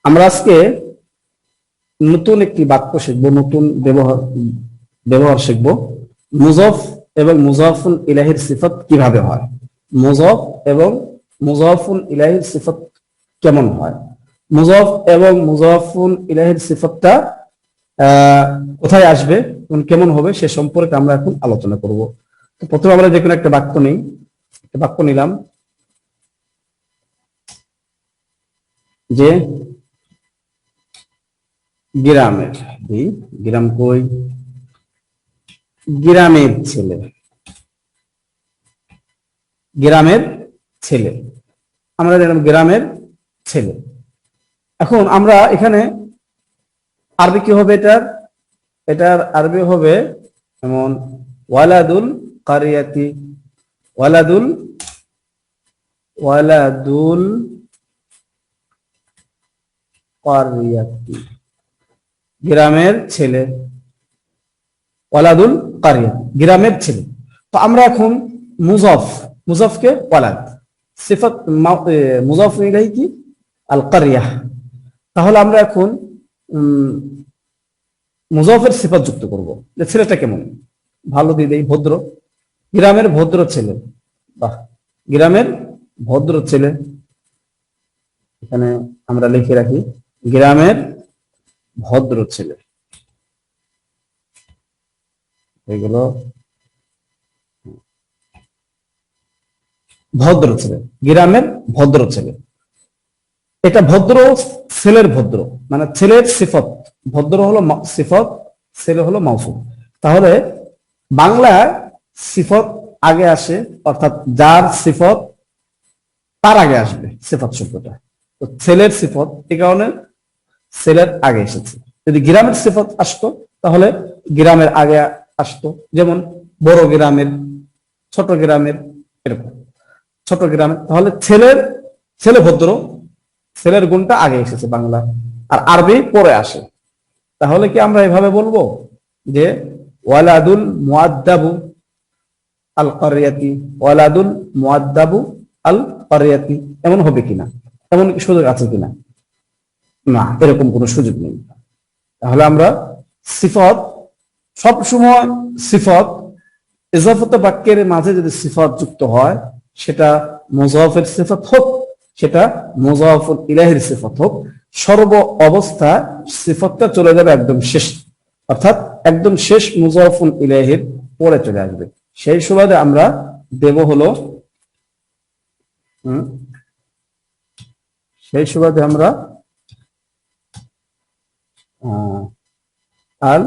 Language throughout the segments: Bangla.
আমরা আজকে নতুন একটি বাক্য শিখব, নতুন ব্যবহার শিখব। মুজফ এবং মুজাফুন ইলাহির সিফাত কিভাবে হয়, মুজফ এবং মুজাফুন ইলাহির সিফাত কেমন হয়, মুজফ এবং মুজাফুন ইলাহির সিফাতটা কোথায় আসবে এবং কেমন হবে সে সম্পর্কে আমরা এখন আলোচনা করব। তো প্রথমে আমরা যে কোনো একটা বাক্য নিই, একটা বাক্য নিলাম যে গ্রামের, গ্রাম কই, গ্রামের ছেলে, গ্রামের ছেলে, আমরা দেখলাম গ্রামের ছেলে। এখন আমরা এখানে আরবি কি হবে, এটার আরবি হবে যেমন ওয়ালাদুল কারিয়াতি, ওয়ালাদুল কারিয়াতি, গ্রামের ছেলে, ওয়ালাদুল কারিয়া, গ্রামের ছেলে। তো আমরা এখন মুজফকে ওয়ালাদ, সিফাত মুজফ ইলাইহি কি আল কারিয়া। তাহলে আমরা এখন মুজফের সিফাত যুক্ত করব, যে ছেলেটা কেমন, ভালো দিয়ে দেই, ভদ্র, গ্রামের ভদ্র ছেলে। বাহ, গ্রামের ভদ্র ছেলে, এখানে আমরা লিখে রাখি গ্রামের ভদ্র ছেলে, এগুলো ভদ্র ছেলে, গ্রামের ভদ্র ছেলে। এটা ভদ্র ছেলের ভদ্র, মানে ছেলের সিফত, ভদ্র হলো সিফত, ছেলে হলো মাউসুফ। তাহলে বাংলা সিফত আগে আসে, অর্থাৎ যার সিফত তার আগে আসবে সিফত শব্দটা। তো ছেলের সিফত, এই কারণে ছেলের আগে এসেছে। যদি গ্রামের সিফত আসতো তাহলে গ্রামের আগে আসতো, যেমন বড় গ্রামের, ছোট গ্রামের, এরকম ছোট গ্রামের। তাহলে ছেলে ভদ্র, ছেলের গুণটা আগে এসেছে বাংলা, আর আরবি পরে আসে। তাহলে কি আমরা এভাবে বলবো যে ওয়ালাদুল মুআদ্দাবু আল কারিয়াতি, ওয়ালাদুল মুআদ্দাবু আল কারিয়াতি, এমন হবে কিনা, এমন কি সুযোগ আছে কিনা? না, এরকম কোনো সুযোগ নেই। তাহলে আমরা সিফত সবসময়, সিফত ইজাফত বাক্যের মাঝে যদি সিফত যুক্ত হয়, সেটা মুজাফের সিফত হোক, সেটা মুজাফুল ইলাহির সিফত হোক, সর্ব অবস্থা সিফতটা চলে যাবে একদম শেষ, অর্থাৎ একদম শেষ মুজাফুল ইলাহির পরে চলে আসবে। সেই সুবাদে আমরা দেব হলো, সেই সুবাদে আমরা আল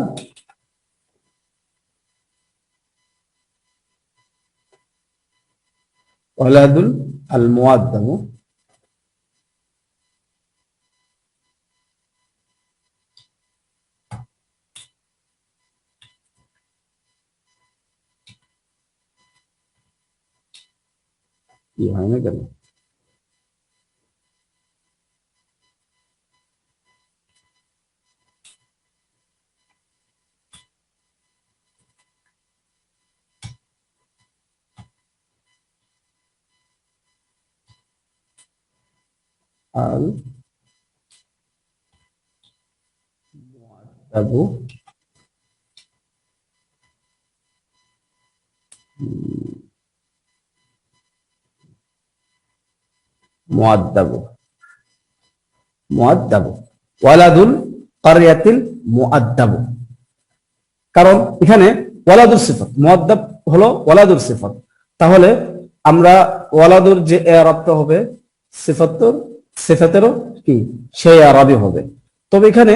ওয়ালাদুল আল মুআদ্দাবু, কি হয় না কেন, আল মুআদ্দাবু মুআদ্দাবু, মুআদ্দাবু ওয়ালাদুল কারিয়াতিল মুআদ্দাবু। কারণ এখানে ওয়ালাদুর সিফত, মুআদ্দাব হলো ওয়ালাদুর সিফত। তাহলে আমরা ওয়ালাদুর যে ইরাবটা হবে সিফাতেরও কি সেই ইরাবই হবে। তবে এখানে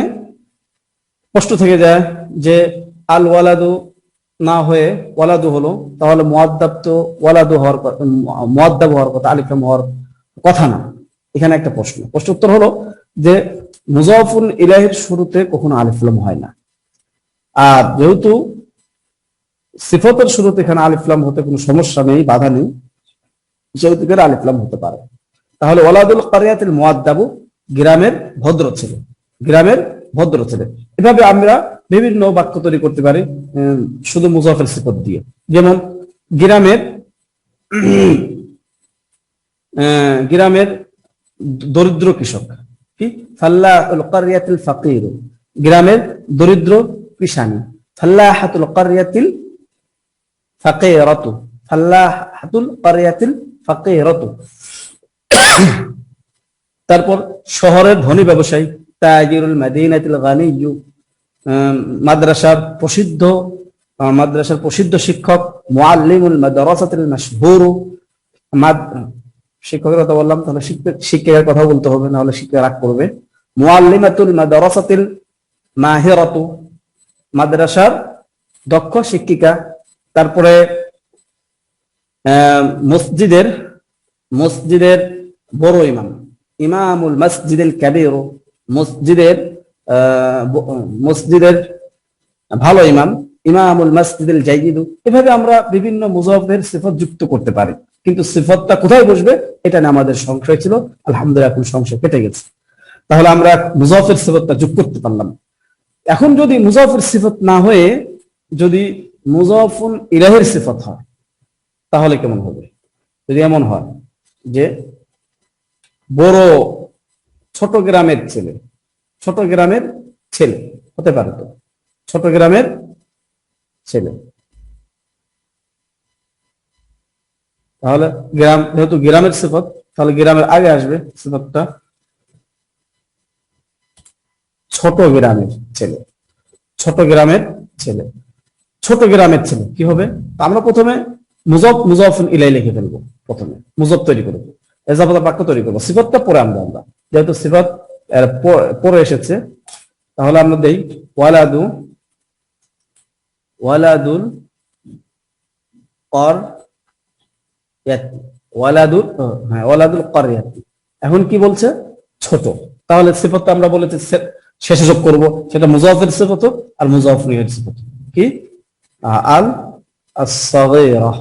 প্রশ্ন থেকে যায় যে আল ওয়ালাদু না হয়ে ওয়ালাদু হলো, তাহলে মুআদ্দাব তো ওয়ালাদু হওয়ার, মুআদ্দাব হওয়ার কথা, আলিফ লাম হওয়ার কথা না। এখানে একটা প্রশ্ন, উত্তর হলো যে মুজাফুল ইলাহির শুরুতে কখনো আলিফ লাম হয় না, আর যেহেতু সিফতের শুরুতে এখানে আলিফ লাম হতে কোনো সমস্যা নেই, বাধা নেই, সেহেতু করে আলিফ লাম হতে পারে। তাহলে ওয়ালাদুল কারিয়াতিল মুআদ্দাবু, গ্রামের ভদ্র ছেলে, গ্রামের ভদ্র ছেলে। এভাবে আমরা বিভিন্ন বাক্য তৈরি করতে পারি শুধু মুজাফের সিফত দিয়ে। যেমন গ্রামের দরিদ্র কৃষক, কি ফাল্লাহুল ক্বরিয়াতিল ফাকির, গ্রামের দরিদ্র কৃষানি। ফাল্লাহাতুল ক্বরিয়াতিল ফাকিরাতু, ফাল্লাহাতুল ক্বরিয়াতিল ফাকিরাতু। তারপর শহরের ধনী ব্যবসায়ী, তাজিরুল মাদিনাতিল গানিয়্যু, মাদ্রাসার প্রসিদ্ধ শিক্ষক, মুআল্লিমুল মাদ্রাসাতিল মাশহুরু, শিক্ষকের কথা বললাম, তাহলে শিক্ষকের কথা বলতে হবে, না হলে শিক্ষক রাগ করবে। মুআল্লিমাতুল মাদ্রাসাতিল মাহিরাতু, মাদ্রাসার দক্ষ শিক্ষিকা। তারপরে মসজিদের বড় ইমাম, ইমামুল মসজিদুল কাবীর, মসজিদের ভালো ইমাম, ইমামুল মসজিদুল জাইয়িদ। এভাবে আমরা বিভিন্ন মুজাফের সিফত যুক্ত করতে পারি, কিন্তু সিফতটা কোথায় বসবে এটা নিয়ে আমাদের সংশয় ছিল। আলহামদুলিল্লাহ এখন সংশয় কেটে গেছে। তাহলে আমরা মুজাফের সিফতটা যোগ করতে পারলাম। এখন যদি মুজাফের সিফত না হয়ে যদি মুজাফুন ইলাইহির সিফত হয় তাহলে কেমন হবে? যদি এমন হয় যে বড় ছোট গ্রামের ছেলে হতে পারে, তো ছোট গ্রামের ছেলে, তাহলে গ্রাম যেহেতু গ্রামের সিফত, তাহলে গ্রামের আগে আসবে সিফতটা ছোট গ্রামের ছেলে। কি হবে? আমরা প্রথমে মুজাফুন ইলাই লিখে ফেলবো, প্রথমে মুজাফ তৈরি করবো, এজাফাত বাক্য তৈরি করবো, সিফতটা পরে আমরা যেহেতু সিফত পরে এসেছে, তাহলে আমরা দেই ওয়ালাদুল ক্বরিয়াতি। এখন কি বলছে? ছোট। তাহলে সিফতটা আমরা বলেছি শেষে যোগ করবো, সেটা মুজাফের সিফত আর মুজাফুন ইলাইহির সিফত কি আল আসসাগীরা,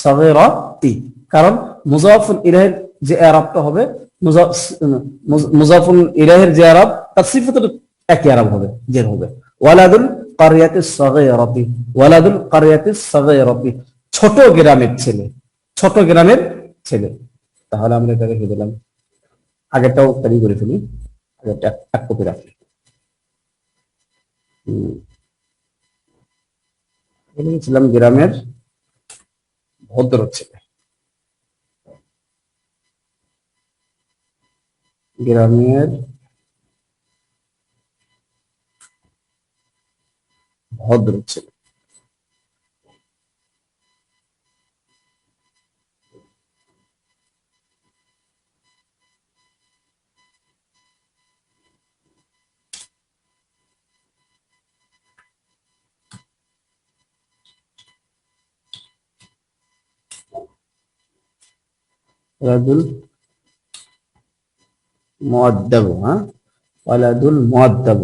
সাগীরাতি। কারণ মুজাফুন ইলাইহির যে ইরাবটা হবে, মুজাফুন ইলাইহির যে ইরাব তার সিফতের একই ইরাব হবে, যে হবে ওয়ালাদুল ক্বরিয়াতিস সাগীরাতি, ছোট গ্রামের ছেলে। তাহলে আমরা এটা রেখে দিলাম, আগেরটাও তৈরি করে ফেলি, আগেরটা এক কপি রাখি। লিখেছিলাম গ্রামের ভদ্র ছেলে, গ্রামের ভদ্র ছেলে। ওয়ালাদুল মুআদ্দাব, ওয়ালাদুল মুআদ্দাব।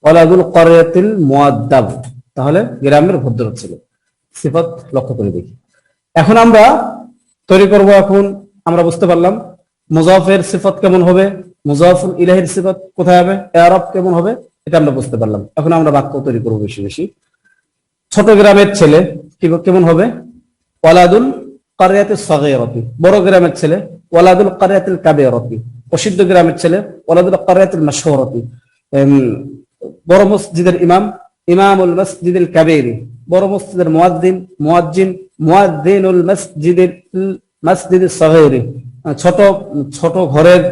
ওয়ালাদুল ক্বরিয়াতিল মুআদ্দাব, তাহলে গ্রামের ভদ্র ছেলে। সিফাত লক্ষ্য করে দেখি। এখন আমরা তৈরি করব। এখন আমরা বুঝতে পারলাম মুজাফের সিফাত কেমন হবে, মুজাফুল ইলাইহির সিফাত কোথায় হবে, ইরাব কেমন হবে, এটা আমরা বুঝতে পারলাম। এখন আমরা বাক্য তৈরি করব বেশি বেশি। ছোট গ্রামের ছেলে কেমন হবে? ওয়ালাদুল ক্বরিয়াতিস সাগীরাতি, বড় গ্রামের ছেলে। ওয়ালাদুল ক্বরিয়াতিল কাবীরাতি, প্রসিদ্ধ গ্রামের ছেলে। ওয়ালাদুল ক্বরিয়াতিল মাশহুরাতি, বড় মসজিদের ইমাম। ইমামুল মসজিদুল কাবীর, বড় মসজিদের মুয়াজ্জিনুল মসজিদিস সাগীর, ছোট ঘরের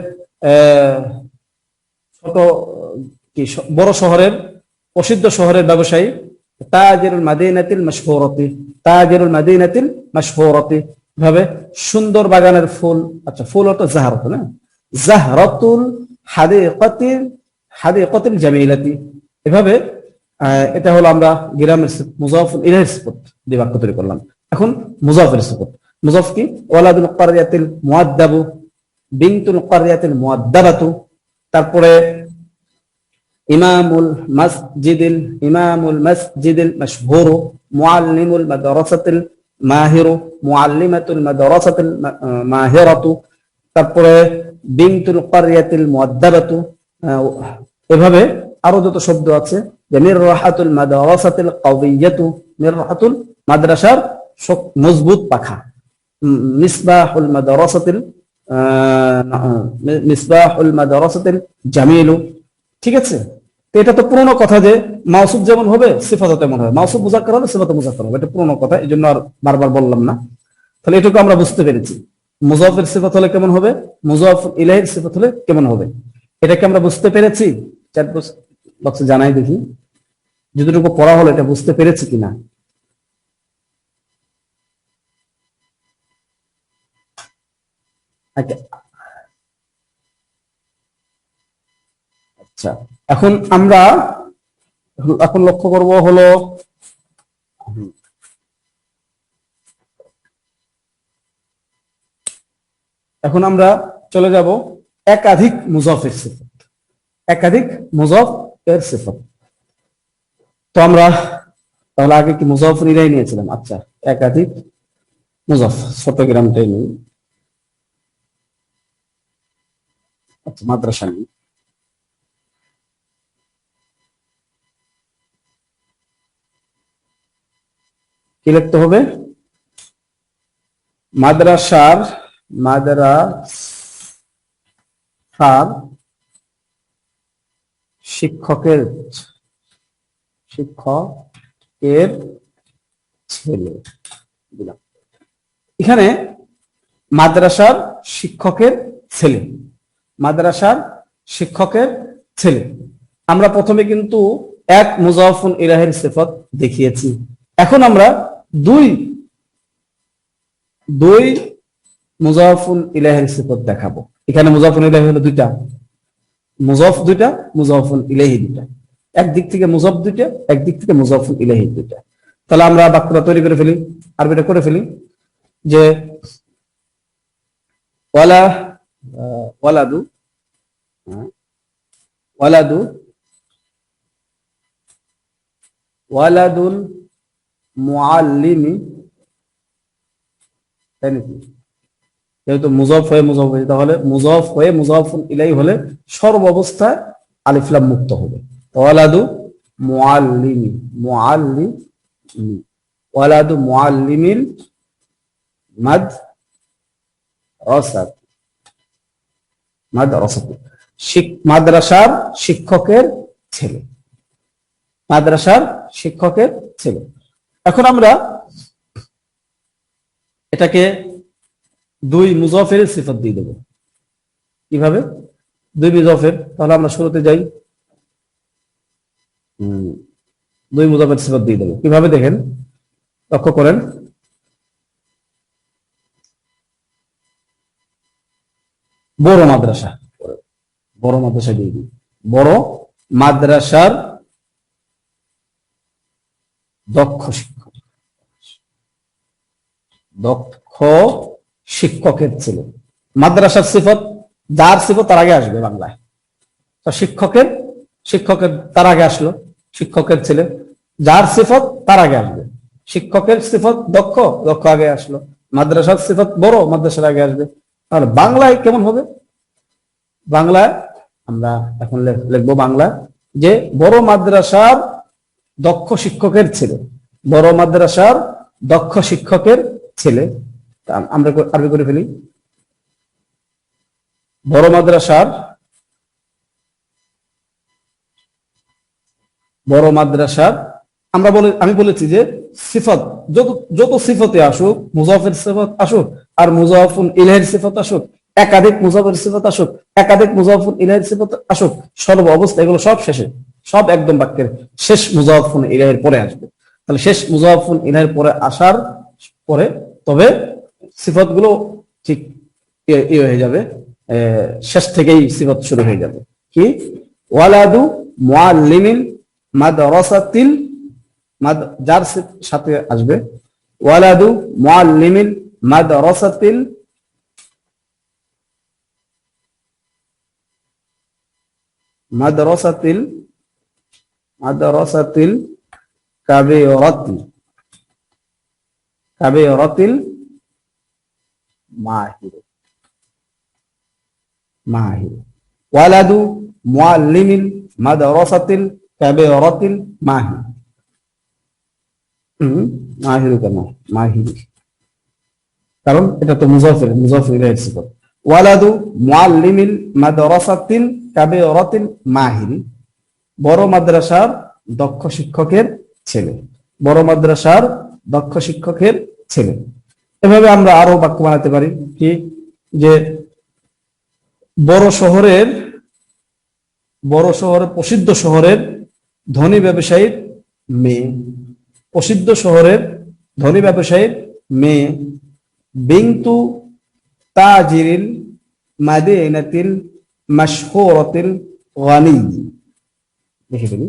বড় শহরের প্রসিদ্ধ শহরের ব্যবসায়ী। তাজিরুল মাদিনাতিল মাশহুরাতি, ভাবে সুন্দর বাগানের ফুল। আচ্ছা, ফুল হতো জাহরাত, না জাহরাতুল হাদিকাতিল জামিলাতি। এভাবে এটা হলো আমরা গ্রামের মুজাফুল ইলাইহির সিফাত দিয়ে বাক্য তৈরি করলাম। এখন মুজাফের সিফাত, মুজাফ কি? ওয়ালাদুল ক্বরিয়াতিল মুআদ্দাবু, বিনতুল ক্বরিয়াতিল মুআদ্দাবাতু। তারপরে ইমামুল মসজিদিল মাশহুরু, মুআল্লিমুল মাদ্রাসাতিল মাহিরু, মুআল্লিমাতুল মাদ্রাসাতিল মাহিরাতু। তারপরে বিনতুল ক্বরিয়াতিল মুআদ্দাবাতু, এভাবে আরো যত শব্দ আছে, যে মিররাহাতুল মাদ্রাসাতিল কাওয়িয়াতু, মিররাহাতুল মাদ্রাসার মজবুত পাখা, মিসবাহুল মাদ্রাসাতিল মিসবাহুল মাদ্রাসাতিল জামিলু। ঠিক আছে, তো এটা তো পুরনো কথা যে মাউসুফ যেমন হবে সিফাতও তেমন হবে, মাউসুফ মুযাক্কার হলে সিফাতও মুযাক্কার হবে, এটা পুরনো কথা, এই জন্য আর বারবার বললাম না। তাহলে এটুকু আমরা বুঝতে পেরেছি। মুযাফের সিফাত হলে কেমন হবে, মুযাফ ইলাইহির সিফাত হলে কেমন হবে, এটাকে আমরা বুঝতে পেরেছি। চ্যাট বক্সে জানাই দেখি যতটুকু পড়া হলো এটা বুঝতে পেরেছি কিনা। আচ্ছা, এখন আমরা এখন লক্ষ্য করব হলো এখন আমরা চলে যাব একাধিক মুযাফের সিফাত, একাধিক মুযাফ এর সিফাত। তো আমরা তাহলে আগে কি মুযাফ ইলাইহি নিয়েছিলাম। আচ্ছা, একাধিক মুযাফ চট্টগ্রামটাই নেই। আচ্ছা, মাদ্রাসা নেই। কি লিখতে হবে, মাদ্রাসার শিক্ষকের ছেলে দিলাম। এখানে মাদ্রাসার শিক্ষকের ছেলে, মাদ্রাসার শিক্ষকের ছেলে। আমরা প্রথমে কিন্তু এক মুযাফুন ইলাইহির সিফাত দেখিয়েছি। এখন আমরা দুই মুযাফুন ইলাইহির সিফাত দেখাবো। এখানে মুযাফুন ইলাইহি হলো দুইটা, মুযাফ দুইটা, মুযাফুন ইলাইহি দুইটা। একদিক থেকে মুযাফ দুইটা, একদিক থেকে মুযাফুন ইলাইহি দুইটা। তাহলে আমরা বাক্যটা তৈরি করে ফেলি, আরবিটা করে ফেলি যে ওয়ালাদু ওয়ালাদুল মুআল্লিমি, তাই নাকি? যেহেতু মুযাফ হয়ে মুযাফ হয়ে, তাহলে মুযাফ হয়ে মুযাফুন ইলাইহি হলে সর্ব অবস্থায় আলিফ লাম মুক্ত হবে। ওয়ালাদু মুআল্লিমি, ওয়ালাদু মুআল্লিমিল মাদ্রাসাতি, মাদ্রাসার শিক্ষকের ছেলে, মাদ্রাসার শিক্ষকের ছেলে। এখন আমরা এটাকে দুই মুযাফের সিফাত দিয়ে দেব। কিভাবে? দুই মুযাফের, তাহলে আমরা শুরুতে যাই, দুই মুযাফের সিফাত দিয়ে দেব। কিভাবে দেখেন, লক্ষ্য করেন, বড় মাদ্রাসা, বড় মাদ্রাসা দিয়ে দিই, বড় মাদ্রাসার দক্ষ শিক্ষক, দক্ষ শিক্ষকের ছেলে। মাদ্রাসার সিফত, যার সিফত তার আগে আসবে বাংলায়, তো শিক্ষকের তার আগে আসলো, শিক্ষকের ছেলে, যার সিফত তার আগে আসবে, শিক্ষকের সিফত দক্ষ আগে আসলো, মাদ্রাসার সিফত বড়, মাদ্রাসার আগে আসবে। তাহলে বাংলায় কেমন হবে? বাংলায় আমরা এখন লিখবো বাংলা যে বড় মাদ্রাসার দক্ষ শিক্ষকের ছেলে, বড় মাদ্রাসার দক্ষ শিক্ষকের ছেলে। আমরা আরবি করে ফেলি, বড় মাদ্রাসার আমি বলেছি যে সিফত যত সিফতে আসুক, মুযাফের সিফত আসুক আর মুযাফুন ইলাইহির সিফত আসুক, একাধিক মুযাফের সিফত আসুক, একাধিক মুযাফুন ইলাইহির সিফত আসুক, সর্ব অবস্থা এগুলো সব শেষে, সব একদম বাক্যের শেষ মুযাফুন ইলাইহির পরে আসবে। তাহলে শেষ মুযাফুন ইলাইহির পরে আসার পরে তবে সিফত গুলো ঠিক হয়ে যাবে, শেষ থেকেই সিফত শুরু হয়ে যাবে। কি? ওয়ালাদু মুআল্লিমিল মাদ্রাসাতিল, যার সাথে আসবে ওয়ালাদু মুআল্লিমিল মাদ্রাসাতিল কাবিরাতিল মাহির। মাহির। ওয়ালাদু মুআল্লিমিল মাদ্রাসাতিল কাবীরাতিল মাহির। মাহিরু কেন মাহির, কারণ এটা তো মুজাফফর ইলাইহির সিফাত। ওয়ালাদু মুআল্লিমিল মাদ্রাসাতিল কাবীরাতিল মাহির, বড় মাদ্রাসার দক্ষ শিক্ষকের ছেলে, বড় মাদ্রাসার দক্ষ শিক্ষকের ছেলে। এভাবে আমরা আরো বাক্য বানাতে পারি কি, যে বড় শহরের প্রসিদ্ধ শহরের ধনী ব্যবসায়ীর মেয়ে, প্রসিদ্ধ শহরের ধনী ব্যবসায়ীর মেয়ে। বিনতু তাজিরিল মাদিনাতিল মাশহুরাতিল গানি। দেখে ফেলি।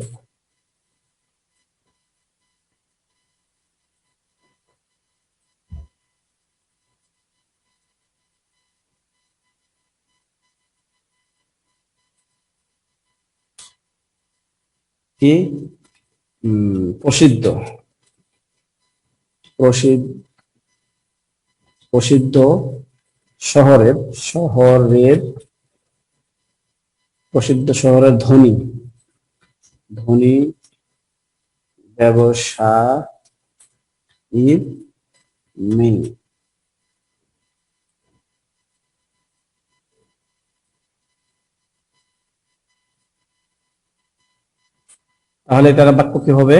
কি প্রসিদ্ধ প্রসিদ্ধ শহরের প্রসিদ্ধ শহরের ধনী ব্যবসায়ীর মেয়ে। তাহলে এটার বাক্য কি হবে?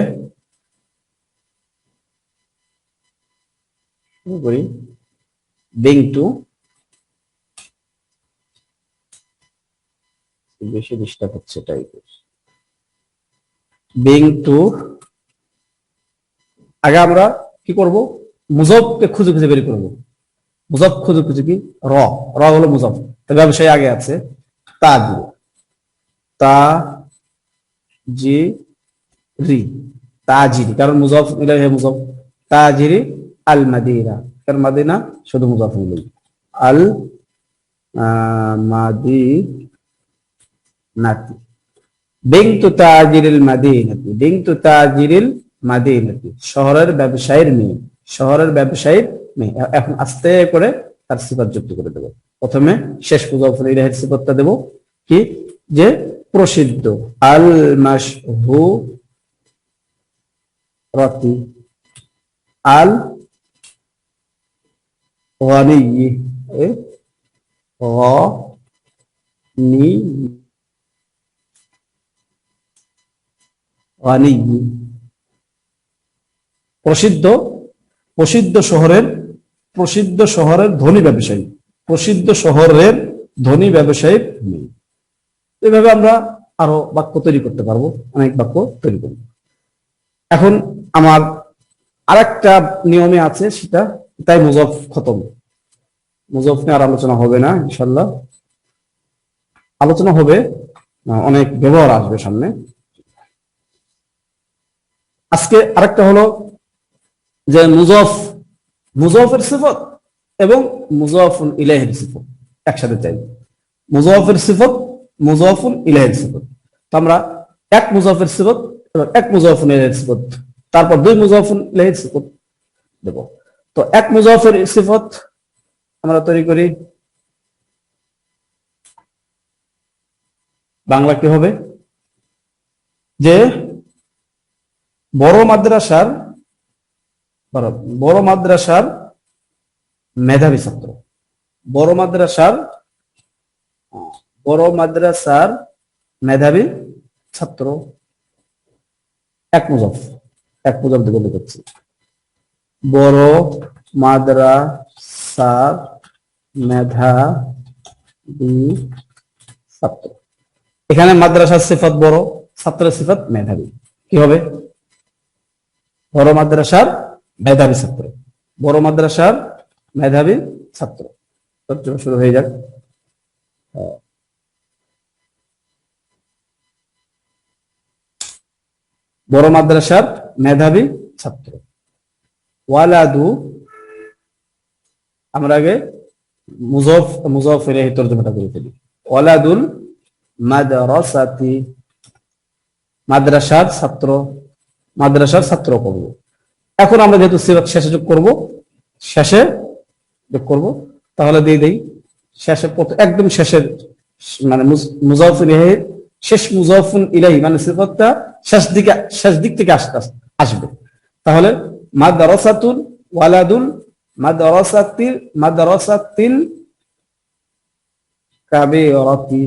বিনতু, বেশি ডিস্টার্ব হচ্ছে টাইপের। বিনতু, আগে আমরা কি করব, মুজাফকে খুঁজে খুঁজে বের করব। মুজাফ খুঁজে খুঁজে কি, র হলো মুজাফ, তবে ব্যবসায়ী আগে আছে তাজিরি, কারণ মুজাফ ইলাইহি মুজাফ। তাজিরি আল মাদিনা, কারণ মাদিনা শুধু মুজাফ ইলাইহি। আল মাদিনাতি, বিনতু তাজিরিল মাদিনাতি, বিনতু তাজিরিল মাদিনাতি, শহরের ব্যবসায়ীর মেয়ে, শহরের ব্যবসায়ীর মেয়ে। এখন আস্তে করে তার সিফাত যুক্ত করে দেব। প্রথমে শেষ মুজাফফর ইলাইহির সিফাতটা দেব কি, যে প্রসিদ্ধ, আল মাশহুরাতি, আল গানি, গানি, প্রসিদ্ধ শহরের ধনী ব্যবসায়ী, প্রসিদ্ধ শহরের ধনী ব্যবসায়ীর মেয়ে। এইভাবে আমরা আরো বাক্য তৈরি করতে পারবো, অনেক বাক্য তৈরি করব। এখন আমার আরেকটা নিয়মে আছে, সেটা তাই মুজাফ খতম, মুজাফ নিয়ে আর আলোচনা হবে না ইনশাল্লাহ। আলোচনা হবে, অনেক ব্যবহার আসবে সামনে। আজকে আরেকটা হলো যে মুজাফের সিফাত এবং মুজাফুল ইলাইহির সিফাত একসাথে চাই। মুজাফের সিফাত, মুজাফুল ইলাইহির সিফাত। তো আমরা এক মুজাফের সিফাত এবং এক মুজাফুল ইলাইহির সিফাত, তারপর দুই মুজাফুল ইলাইহির সিফাত দেব। তো এক মুজাফের সিফাত আমরা তৈরি করি, বাংলা কি হবে, যে বড় মাদ্রাসার মেধাবী ছাত্র, বড় মাদ্রাসার মেধাবী ছাত্র। এক মুজাফ দিকে লিখছি, বড় মাদ্রাসার মেধাবী ছাত্র। এখানে মাদ্রাসার সিফাত বড়, ছাত্রের সিফাত মেধাবী। কি হবে? বড় মাদ্রাসার মেধাবী ছাত্র, বড় মাদ্রাসার মেধাবী ছাত্র। তর্জমা শুরু হয়ে যাক। বড় মাদ্রাসার মেধাবী ছাত্র। ওয়ালাদু, আমরা আগে মুজাফ ইলাইহি তর্জমাটা করে ফেলি। ওয়ালাদুল মাদ্রাসাতি, মাদ্রাসার ছাত্র করব। এখন আমরা যেহেতু সিফাত শেষে যোগ করব, তাহলে দিয়ে দেই শেষে, একদম শেষের মানে মুজাফফর ইলাইহির শেষ মুজাফফর ইলাইহি মানে সিফাতটা শেষ দিক থেকে আসবে। তাহলে মাদ্রাসাতুল ওয়ালাদুল মাদ্রাসাতিল কাবীরাতি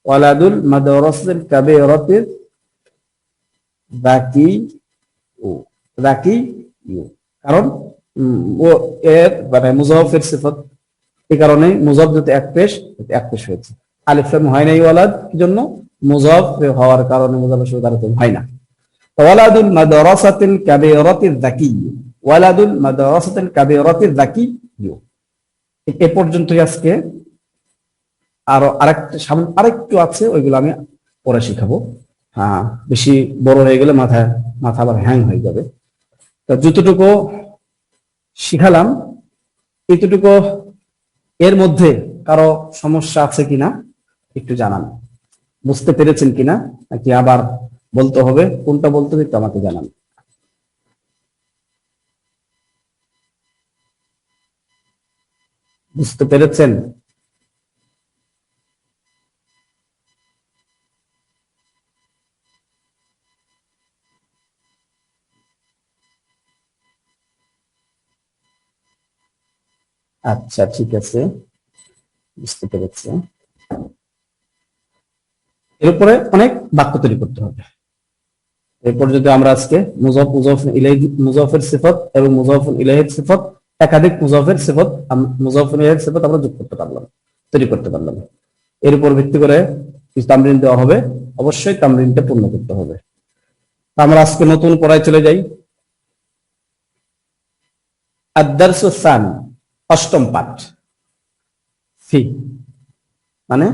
ওয়ালাদুল মাদ্রাসাতিল কাবীরাতি যাকি কারণ ও এর মানে মুজাফফের সিফাত, এই কারণে মুজাফ যদি এক পেশ হয়েছে। আলিফ লাম হয় নাই ওয়ালাদ, কি জন্য? মুজাফ হওয়ার কারণে মুজাফের সাথে তারতম্য হয় না। ওয়ালাদুল মাদ্রাসাতিল কাবীরাতিল যাকি, ওয়ালাদুল মাদ্রাসাতিল কাবীরাতিল যাকি। এ পর্যন্তই আজকে। আরেকটু আছে, ওইগুলো আমি পরে শিখাবো। হ্যাঁ, বেশি বড় হয়ে গেলে মাথা আবার হ্যাং হয়ে যাবে। তো যতটুকু শিখালাম এতটুকু এর মধ্যে কারো সমস্যা আছে কিনা একটু জানান, বুঝতে পেরেছেন কিনা, নাকি আবার বলতে হবে? কোনটা বলতে হবে একটু আমাকে জানান। বুঝতে পেরেছেন? আচ্ছা, ঠিক আছে, বুঝতে পেরেছি। এর উপরে অনেক বাক্য তৈরি করতে হবে। এরপর যদি আমরা আজকে মুজাফফের সিফাত এবং মুজাফফর ইলাইহির সিফাত, একাধিক মুজাফফের সিফাত আমরা যোগ করতে পারলাম, তৈরি করতে পারলাম। এর উপর ভিত্তি করে কিছু তামরিন দেওয়া হবে, অবশ্যই তামরিনটা পূর্ণ করতে হবে। আমরা আজকে নতুন পড়ায় চলে যাই। আদ-দারসু সানি, অষ্টম পাঠ। ফি মানে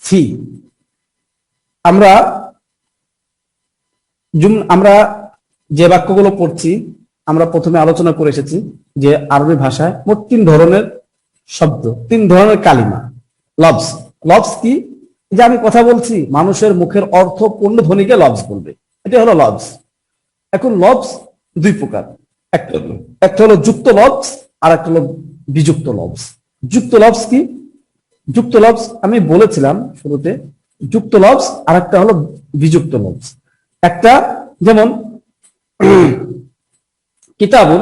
ফি। আমরা যে বাক্যগুলো পড়ছি, আমরা প্রথমে আলোচনা করে এসেছি যে আরবি ভাষায় মোট 3 ধরনের শব্দ, 3 ধরনের কালিমা, লফজ। লফজ কি? যে আমি কথা বলছি, মানুষের মুখের অর্থ পূর্ণ ধ্বনিকে লফজ বলবে, এটা হলো লফজ। এখন লফজ 2 প্রকার, একটা হলো যুক্ত লফজ আর একটা হলো বিযুক্ত লফজ। যুক্ত লফজ কি? যুক্ত লফজ আমি বলেছিলাম শুরুতে, যুক্ত লফজ আর একটা হলো বিযুক্ত লফজ। একটা যেমন কিতাবুল,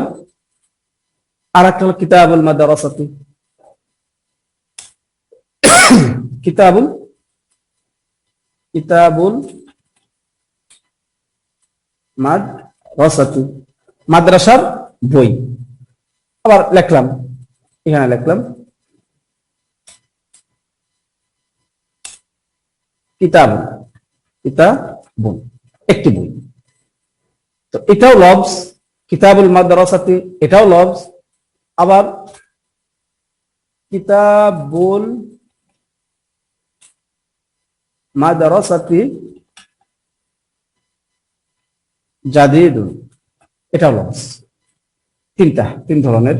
আর একটা হলো কিতাবুল মাদ্রাসাতি। কিতাবুল মাদ্রাসাতি, মাদ্রাসার বই। আবার লিখলাম, এখানে লিখলাম কিতাবুল, একটি বই। তো এটাও লফজ, কিতাবুল মাদ্রাসাতি, এটাও লফজ। আবার কিতাবুল মাদ্রাসাতি জাদীদুন, এটাও লফজ। 3 ধরনের।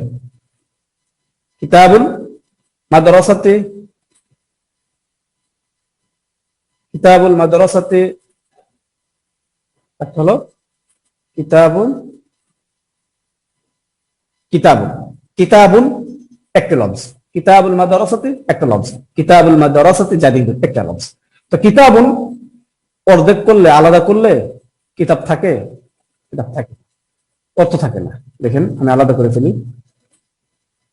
কিতাবুল মাদ্রাসাতি একটা হলো কিতাবুন একটা লফজ, কিতাবুল মাদ্রাসাতি একটা লফজ, কিতাবুল মাদ্রাসাতি জাদীদুন একটা লফজ। তো কিতাবুন অর্ধেক করলে, আলাদা করলে কিতাব থাকে? কিতাব থাকে, অর্থ থাকে না। দেখেন আমি আলাদা করে ফেলি,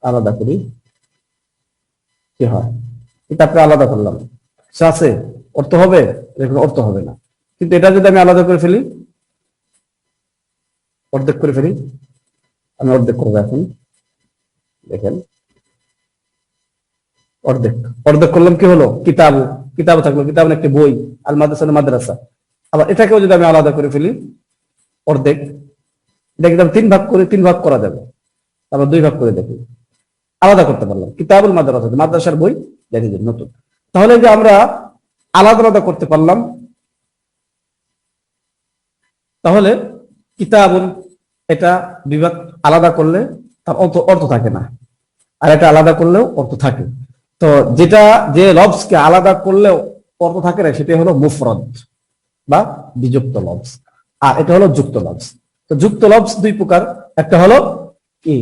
আলাদা করি, কি হয়? কিতাবকে আলাদা করলাম, সে আছে, অর্থ হবে? দেখুন অর্থ হবে না। কিন্তু এটা যদি আমি আলাদা করে ফেলি, অর্ধেক করে ফেলি, আমি অর্ধেক করবো এখন। দেখেন অর্ধেক করলাম, কি হলো? কিতাব থাকলো, কিতাব একটি বই, আল মাদ্রাসা মাদ্রাসা। আবার এটাকেও যদি আমি আলাদা করে ফেলি, অর্ধেক, এটা কিন্তু 3 ভাগ করা যাবে। আবার 2 ভাগ করে দেখি, আলাদা করতে পারলাম। কিতাবুল মাদ্রাসা, মাদ্রাসার বই জাদীদুন, নতুন। তাহলে যে আমরা আলাদা করতে পারলাম। তাহলে কিতাবুন এটা বিভাগ আলাদা করলে তার অর্থ থাকে না, আর এটা আলাদা করলেও অর্থ থাকে। তো যে লফজকে আলাদা করলেও অর্থ থাকে না, সেটা হলো মুফরদ বা বিযুক্ত লফজ, আর এটা হলো যুক্ত লফজ। তো যুক্ত লফজ 2 প্রকার। একটা হলো কি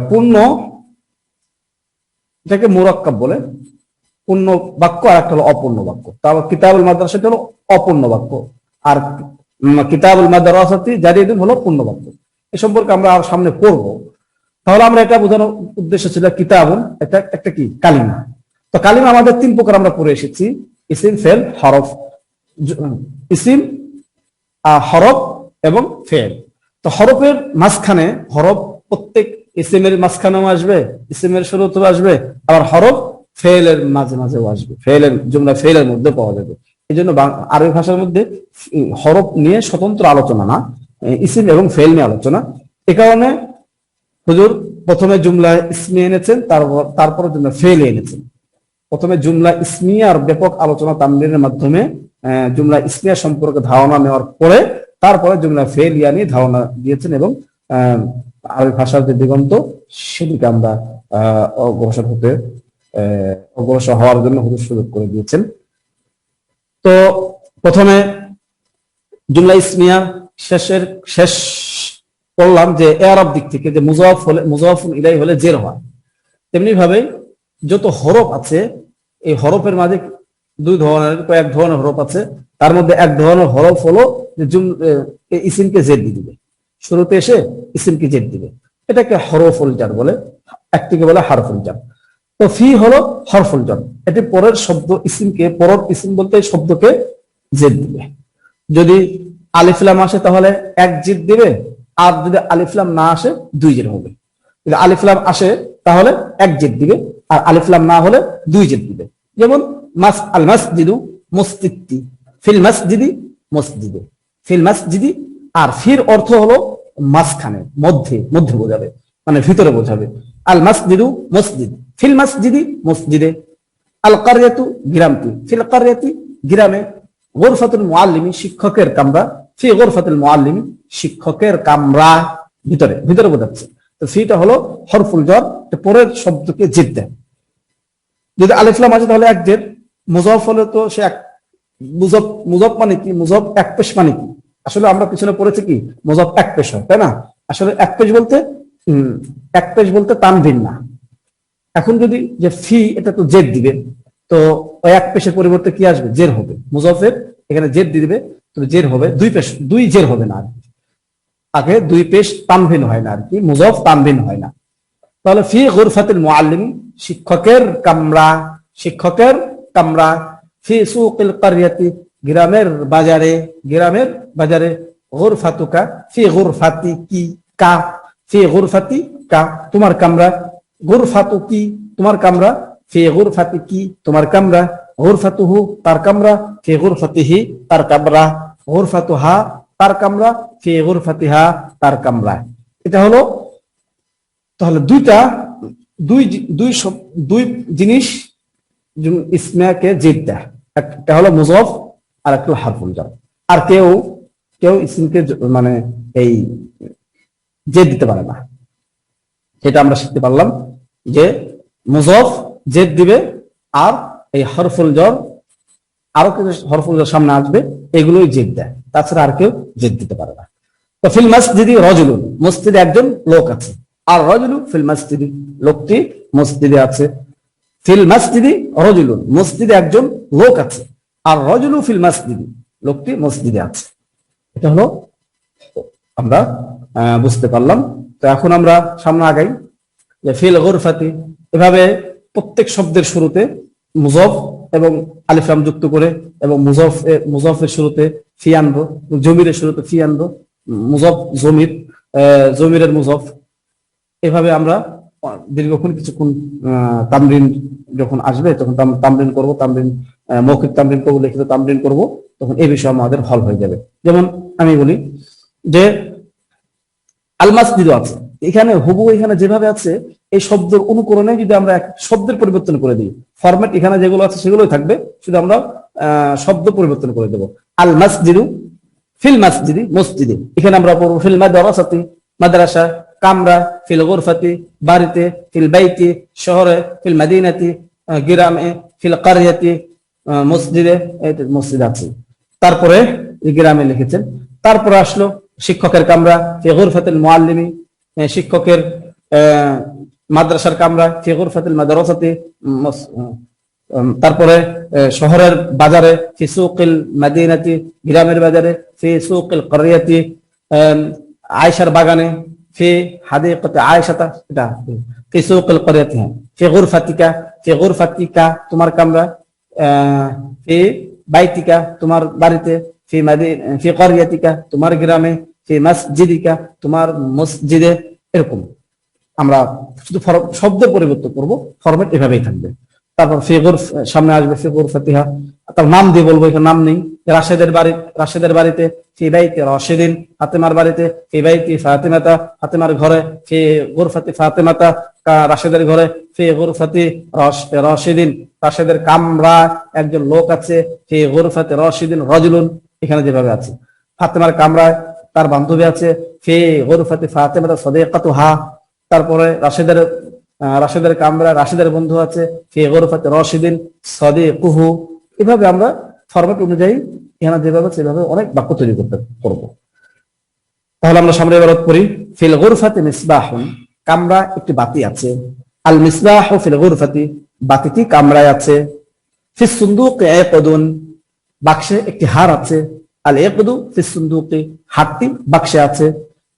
পূর্ণ, এটাকে মুরাক্কাব বলে, পূর্ণ বাক্য আর একটা হলো অপূর্ণ বাক্য। তারপর কিতাবুল মাদ্রাসাটি হলো অপূর্ণ বাক্য, আর কিতাবুল মাদ্রাসাতি জারিদুন হলো পূর্ণ বাক্য। এ সম্পর্কে আমরা আর সামনে পড়বো। তাহলে আমরা এটা বোঝানোর উদ্দেশ্য ছিল কিতাবুন এটা একটা কি কালিমা। তো কালিমা আমাদের 3 প্রকার আমরা পড়ে এসেছি, ইসিম, ফেল, হরফ। ইসিম, হরফ এবং ফেল। তো হরফের মাঝখানে, হরফ প্রত্যেক ইসিমের মাঝখানেও আসবে, ইসিমের শুরুতেও আসবে, আবার হরফ ফেলের মাঝে মাঝেও আসবে, ফেলের জুমলা ফেলের মধ্যে পাওয়া যাবে। এই জন্য আরবি ভাষার মধ্যে হরফ নিয়ে স্বতন্ত্র আলোচনা না, ইসিম এবং ফেল নিয়ে আলোচনা। এ কারণে হুজুর প্রথমে জুমলা ইসমি এনেছেন, তারপরে জুমলা ফেল এনেছেন। প্রথমে জুমলা ইসমিয়ার ব্যাপক আলোচনা তামরিনের মাধ্যমে জুমলা ইসমিয়া সম্পর্কে ধারণা নেওয়ার পরে তারপরে জুমলা ফেলিয়া নিয়ে ধারণা দিয়েছেন, এবং আরবি ভাষার যে দিগন্ত সেদিকে আমরা অগ্রসর হওয়ার জন্য হুজুর সুযোগ করে দিয়েছেন। তো প্রথমে জুমলা ইসমিয়া শেষ বললাম যে এআরব দিক থেকে যে মুজাফুন ইলাইহি হলে জের হয়, তেমনি ভাবে যত হরফ আছে এই হরফের মাঝে কয়েক ধরনের হরফ আছে। তার মধ্যে এক ধরনের হরফ হলো যে ইসিমকে জের দিয়ে দিবে, শুরুতে এসে ইসিমকে জের দিবে, এটাকে হরফুল জার বলে, একটিকে বলে হারফুল জার। তো ফি হলো হরফুল জার, এটি পরের শব্দ ইসিমকে, পরের ইসিম বলতে শব্দকে জের দিবে। যদি আলিফলাম আসে তাহলে এক জের দিবে, আর যদি আলিফলাম না আসে 2 জের হবে। যদি আলিফলাম আসে তাহলে এক জের দিবে, আর আলিফলাম না হলে 2 জের দিবে। যেমন আল মাসজিদু মসজিদটি, ফিল মাসজিদি মসজিদে, ফিল মাসজিদি। আর ফির অর্থ হলো মাঝখানে, মধ্যে বোঝাবে, মানে ভিতরে বোঝাবে। আল মাসজিদু মসজিদ, ফিল মাসজিদি মসজিদে। আল কারিয়াতু গ্রামটি, ফিল কারিয়াতি গ্রামে। গোরফাতুল মুআল্লিমি শিক্ষকের কামরা, ফি গোরফাতুল মুআল্লিমি শিক্ষকের কামরা, ভিতরে বোঝাচ্ছে। তো ফিটা হলো হরফুল জার, পরের শব্দকে জের দেয়। যদি আলিফলাম আসে তাহলে এক জের। মুজাফ হলে তো সে এক, মুজাফ মানে কি, মুজাফ এক পেশ মানে কি? আসলে আমরা পিছনে পড়েছি কি মুজাফ এক পেশ হয়, তাই না? আসলে এক পেশ বলতে তানভিন না। এখন যদি যে ফি, এটা তো জের দিবে, তো ওই এক পেশের পরিবর্তে কি আসবে? জের হবে। মুজাফের এখানে জের দিয়ে দিবে, তো জের হবে 2 পেশ, 2 জের হবে না আর কি। আগে 2 পেশ তানভিন হয় না আর কি, মুজাফ তানভিন হয় না। তাহলে ফি গুরফাতুল মুআল্লিম শিক্ষকের কামরা, শিক্ষকের কামরা। ফি সুকিল কারিয়াতি গ্রামের বাজারে। গুরফাতুকা ফি গুরফাতিকি কা, ফি গুরফাতিকা তোমার কামরা। গুরফাতুকি তোমার কামরা, ফি গুরফাতিকি তোমার কামরা। গুরফাতুহু তার কামরা, ফি গুরফাতিহি তার কামরা। গুরফাতুহা তার কামরা, ফি গুরফাতিহা তার কামরা। এটা হলো তাহলে দুই জিনিস ইসমিয়াকে জের দেয়, একটা হলো মুজাফ আর একটা হলো হারফুল জার। আর কেউ ইসমিকে মানে এই জের দিতে পারে না। সেটা আমরা শিখতে পারলাম যে মুজাফ জের দিবে, আর এই হরফুল জার আরো কিছু হরফুল জার সামনে আসবে, এগুলোই জের দেয়, তাছাড়া আর কেউ জের দিতে পারে না। তো ফিল মাসজিদি রাজুলুন, মসজিদে একজন লোক আছে। আর রাজুলু ফিল মাসজিদি, লোকটি মসজিদে আছে। ফিল মাসজিদি রাজুলুন, মসজিদে একজন লোক আছে। আর রাজুলু ফিল মাসজিদি, লোকটি মসজিদে আছে। এটা হলো আমরা বুঝতে পারলাম। তো এখন আমরা সামনে আগাই যে ফিল গুরফাতি, এভাবে প্রত্যেক শব্দের শুরুতে মুজাফ এবং আলিফ লাম যুক্ত করে, এবং মুজাফের শুরুতে ফি আনবো, জমিরের শুরুতে ফি আনবো, মুজাফ জমিরের মুজাফ। এভাবে আমরা দীর্ঘক্ষণ কিছুক্ষণ তামরিন যখন আসবে তখন তামরিন করব, মৌখিক তামরিন করবো, লিখিত তামরিন করব, তখন এই বিষয়ে আমাদের হল হয়ে যাবে। যেমন আমি বলি যে আল মাসজিদ আছে, এখানে এখানে যেভাবে আছে এই শব্দের অনুকরণে যদি আমরা এক শব্দের পরিবর্তন করে দিই, ফরম্যাট এখানে যেগুলো আছে সেগুলোই থাকবে, শুধু আমরা শব্দ পরিবর্তন করে দেবো। আল মাসজিদু ফিল মাসজিদি, মসজিদে। এখানে আমরা পড়বো ফিল মাদ্রাসাতি, মাদ্রাসা। কামরা ফিল গুরফাতি, বাড়িতে। ফিল বাইতি, শহরে। ফিল মাদিনাতি, গ্রামে। ফিল কারিয়াতি, মসজিদে। মসজিদ আছে, তারপরে গ্রামে লিখেছেন। তারপরে আসলো শিক্ষকের কামরা, ফি গুরফাতিল মুআল্লিমি, শিক্ষকের মাদ্রাসার কামরা। ফি গুরফাতিল মাদ্রাসাতি, তারপরে শহরের বাজারে ফি সুকিল মাদিনাতি, গ্রামের বাজারে ফি সুকিল ক্বরিয়াতি, আয়েশার বাগানে ফি হাদিকাতি আয়েশাতা, এটা ফি সুকিল ক্বরিয়াতি, হ্যাঁ ফি গুরফাতিকা, ফি গুরফাতিকা তোমার কামরা, ফি বাইতিকা তোমার বাড়িতে, ফি ফি ক্বরিয়াতিকা তোমার গ্রামে, ফি মসজিদিকা তোমার মসজিদে। এরকম আমরা শুধু শব্দ পরিবর্তন করব, ফরম্যাট এভাবেই থাকবে। তারপর ফিগুর সামনে আসবে, ফিগুর ফাতিহা, তার নাম দিয়ে বলবো, এখানে নাম নেই। রাশেদের বাড়িতে ফি বাইতি রাশিদিন, ফাতেমার বাড়িতে ফি বাইতি ফাতেমাতা, ফাতেমার ঘরে ফি গুরফাতি ফাতেমাতা, রাশেদের ঘরে ফি গুরফাতি রাশিদিন, রাশেদের কামরা একজন লোক আছে, ফি গুরফাতি রাশিদিন রাজুলুন, এখানে যেভাবে আছে। ফাতেমার কামরায় তার বান্ধবী আছে, ফি গুরফাতি ফাতেমাতা সাদিকাতুহা। তারপরে রাশেদের কামরা রাশেদের বন্ধু আছে, ফি গুরফাতি রাশিদিন সাদিকুহু। এভাবে আমরা ফরম্যাট অনুযায়ী এখানে যেভাবে সেভাবে অনেক বাক্য তৈরি করব। তাহলে আমরা সামনে ইবারত করি। ফিল গুরফাতি মিসবাহুন, কামরা একটি বাতি আছে। আল মিসবাহু ফিল গুরফাতি, বাতিটি কামরায় আছে। ফিস সুনদুকি ইকদুন, বাক্সে একটি হার আছে। আল ইকদু ফিস সুনদুকি, হারটি বাক্সে আছে।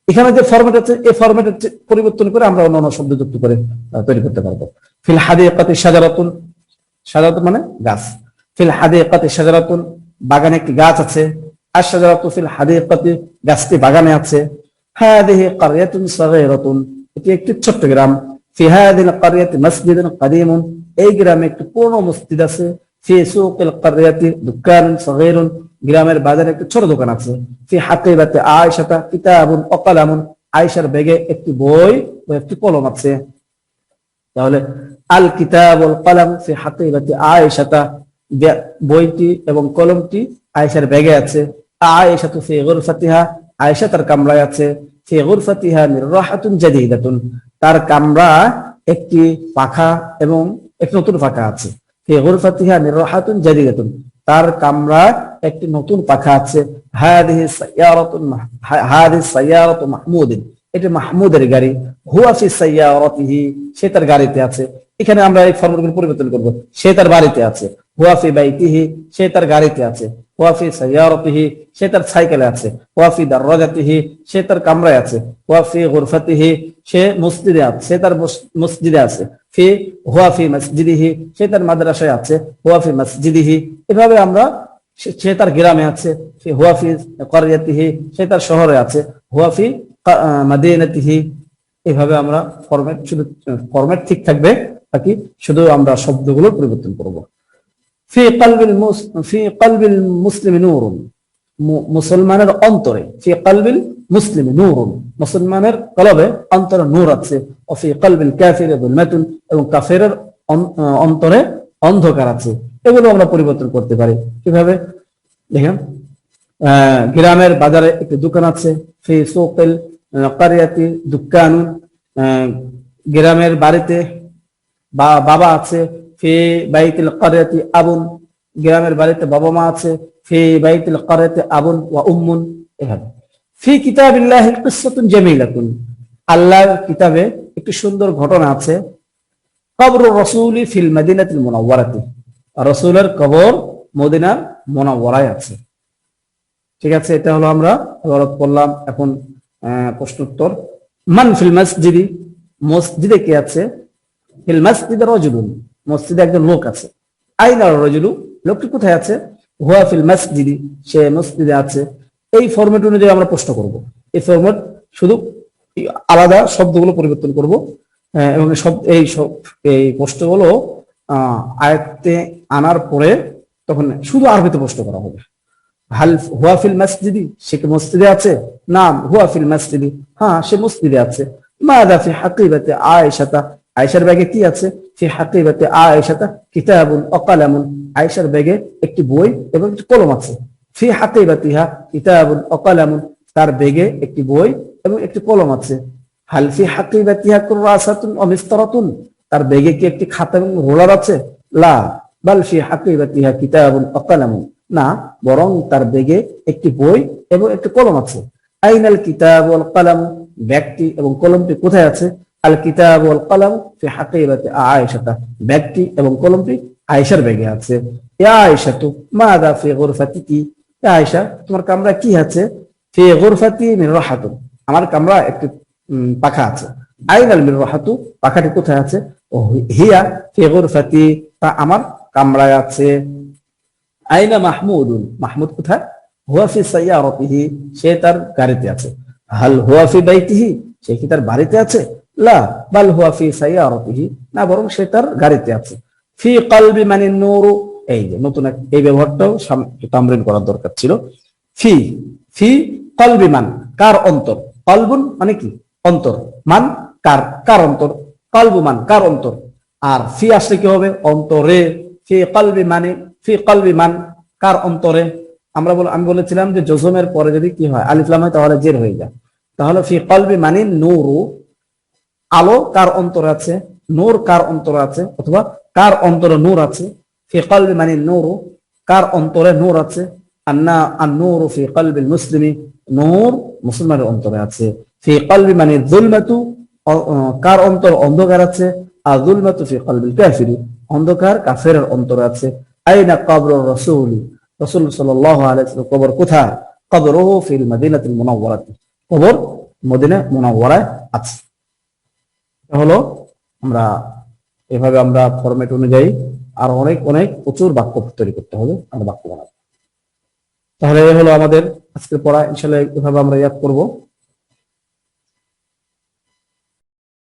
এখানে যে ফরম্যাট আছে এই ফরম্যাট পরিবর্তন করে আমরা অন্য শব্দ যুক্ত করে তৈরি করতে পারবো। ফিল হাদিকাতি শাজারাতুন, শাজারাতুন মানে গাছ। ফিল হাদিকাতি শাজারাতুন, বাগানে একটি গাছ আছে। আশ-শাজারাতু ফিল হাদিকাতি, গাছটি বাগানে আছে। হাদিহি ক্বরিয়াতুন সাগীরাতুন, এটি একটি ছোট্ট গ্রাম। ফি হাদিহিল ক্বরিয়াতি মসজিদুন কদীমুন, এই গ্রামে একটি পুরনো মসজিদ আছে। ফি সুকিল ক্বরিয়াতি দুকানুন সাগীরুন, গ্রামের বাজারে একটি ছোট দোকান আছে। ফি হাকিবাতি আয়েশাতা কিতাবুন ওয়া কলামুন, আয়েশার ব্যাগে একটি বই ও একটি কলম আছে। তাহলে আল কিতাব ওয়াল কলাম ফি হাকিবাতি আয়েশাতা, বইটি এবং কলমটি আয়েশার ব্যাগে আছে। আয়েশাতু ফি গুরফাতিহা, আয়েশা তার কামরায় আছে। ফি গুরফাতিহা মিররাহাতুন জাদীদাতুন, তার কামরা একটি পাখা এবং একটি নতুন পাখা আছে। ফি গুরফাতিহা মিররাহাতুন জাদীদাতুন, তার কামরা একটি নতুন পাখা আছে। হাদিহি সাইয়ারাতু মাহমুদিন, এটি মাহমুদের গাড়ি। হুয়া ফি সাইয়ারাতিহি, সে তার গাড়িতে আছে। এখানে আমরা এই ফর্মুলাগুলো পরিবর্তন করব। সে তার বাড়িতে আছে। হুয়া ফি বাইতিহি, সে তার গাড়িতে আছে। হুয়া ফি সাইয়ারাতিহি, সে তার সাইকেলে আছে। হুয়া ফি দাররাজাতিহি, সে তার কামরায় আছে। হুয়া ফি গুরফাতিহি, সে মসজিদে আছে, সে তার মসজিদে আছে। হুয়া ফি মসজিদিহি, সে তার মাদ্রাসায় আছে। হুয়া ফি মসজিদিহি, এভাবে আমরা সে তার গ্রামে আছে। হুয়া ফি ক্বরিয়াতিহি, সে তার শহরে আছে। হুয়া ফি মাদিনাতিহি, এভাবে আমরা ফরম্যাট ঠিক থাকবে, বাকি শুধু আমরা শব্দগুলো পরিবর্তন করব। ফি কলবিল মুসলিমি নূরুন, মুসলমানের অন্তরে। ফি কলবিল মুসলিমি নূরুন, মুসলমানের কলবে অন্তরে নূর আছে। ও ফি কলবিল কাফিরি যুলমাতুন, এবং কাফেরের অন্তরে অন্ধকার আছে। এগুলো আমরা পরিবর্তন করতে পারি কিভাবে দেখেন। গ্রামের বাজারে একটি দোকান আছে। ফি সুকিল ক্বরিয়াতি দুকানুন, গ্রামের বাড়িতে বাবা আছে। ফি বাইতিল ক্বরিয়াতি আবুন, গ্রামের বাড়িতে বাবা মা আছে। ফি বাইতিল ক্বরিয়াতি আবুন ওয়া উম্মুন, এভাবে। ফি কিতাবিল্লাহি কিসসাতুন জামিলাতুন, আল্লাহর কিতাবে একটি সুন্দর ঘটনা আছে। কবরুর রাসূলি ফিল মাদিনাতিল মুনাওয়ারাতি, রাসূলের কবর মদিনার মুনাওয়ারায় আছে। ঠিক আছে, এটা হলো আমরা ইবারত করলাম। এখন প্রশ্ন উত্তর। মান ফিল মসজিদি, মসজিদে কে আছে? ফিল মসজিদে রাজুলুন, মসজিদে একজন লোক আছে। আইনা রাজুলু, লোকটি কোথায় আছে? হুয়া ফিল মসজিদি, সে মসজিদে আছে। এই ফরম্যাট অনুযায়ী আমরা প্রশ্ন করব। এই ফরম্যাট শুধু আলাদা শব্দগুলো পরিবর্তন করব, এবং এই প্রশ্নগুলো আয়াতে আনার পরে তখন শুধু আরবিতে প্রশ্ন করা হবে। হাল হুয়া ফিল মসজিদি, সে কি মসজিদে আছে? নাম হুয়া ফিল মসজিদি, হ্যাঁ সে মসজিদে আছে। মাযা ফি হাকিবাতি আয়েশাতা, আয়েশার ব্যাগে কি আছে? ফি হাকিবাতি আয়েশাতা কিতাবুন ওয়া কলামুন, আয়েশার ব্যাগে একটি বই এবং একটি কলম আছে। ফি হাকিবাতিহা কিতাবুন ওয়া কলামুন, তার ব্যাগে একটি বই এবং একটি কলম আছে। হাল ফি হাকিবাতিহা কুরাসাতুন ওয়া মিসতারাতুন, তার ব্যাগে কি একটি খাতা এবং রোলার আছে? লা বাল ফি হাকিবাতিহা কিতাবুন ওয়া কলামুন, না বরং তার ব্যাগে একটি বই এবং একটি কলম আছে। আইনাল কিতাব ওয়াল কলাম, ব্যক্তি এবং কলমটি কোথায় আছে? আল কিতাব ওয়াল কলাম ফি হাকিবাতি আয়েশাতা, ব্যক্তি এবং কলমটি আয়েশার ব্যাগে আছে। ইয়া আয়েশা তু মাযা ফি গুরফাতিকি, ইয়া আয়েশা তোমার কামরা কি আছে? ফি গুরফাতি মিররাহাতুন, আমার কামরা একটি পাখা আছে। আইনাল মিররাহাতু, পাখাটি কোথায় আছে? ও হিয়া ফি গুরফাতি, তা আমার কামরায় আছে। আইনা মাহমুদুন, মাহমুদ কোথায়? হুয়া ফি সাইয়ারাতিহি, সে তার গাড়িতে আছে। হাল হুয়া ফি বাইতিহি, সে কি তার বাড়িতে আছে? লা বাল হুয়া ফি সাইয়ারাতিহি, না বরং সে তার গাড়িতে আছে। ফি কলবি মানে নূরু, এই যে নতুন এই ব্যবহারটাও তামরিন করার দরকার ছিল। ফি ফি কলবি মান, কার অন্তর? কলবুন মানে কি? অন্তর। মান কার, কার অন্তর? কলবু মান, কার অন্তর। আর ফি আসলে কি হবে? অন্তরে। ফি কলবি মানে, ফি কলবি মান, কার অন্তরে। আমি বলেছিলাম যে জজমের পরে যদি কি হয়, আলিফ লাম হয়, তাহলে জের হয়ে যায়। তাহলে ফি কলবি মানে নূরু, আলো কার অন্তরে আছে, নূর কার অন্তরে আছে, অথবা কার অন্তরে নূর আছে। ফি কলবি মানে নূরু, কার অন্তরে নূর আছে। আন-নূরু ফি কলবিল মুসলিমি, নূর মুসলমানের অন্তরে আছে। ফি কলবি মানে যুলমাতু, কার অন্তর অন্ধকার আছে। আর যুলমাতু ফি কলবিল কাফিরি, অন্ধকার কাফেরের অন্তরে আছে। আইনা কবরুর রাসূল, রাসূল সাল্লাল্লাহু আলাইহি ওয়াসাল্লাম কবর কোথায়? কবরুহু ফিল মাদিনাতিল মুনাওয়ারাতি, কবর মদিনা মুনাওয়ারায় আছে। হলো আমরা এভাবে আমরা ফরম্যাট অনুযায়ী আর অনেক অনেক প্রচুর বাক্য তৈরি করতে হবে, আমরা বাক্য বানাবো। তাহলে এই হলো আমাদের আজকের পড়া, ইনশাআল্লাহ এভাবে আমরা ইয়াদ করব।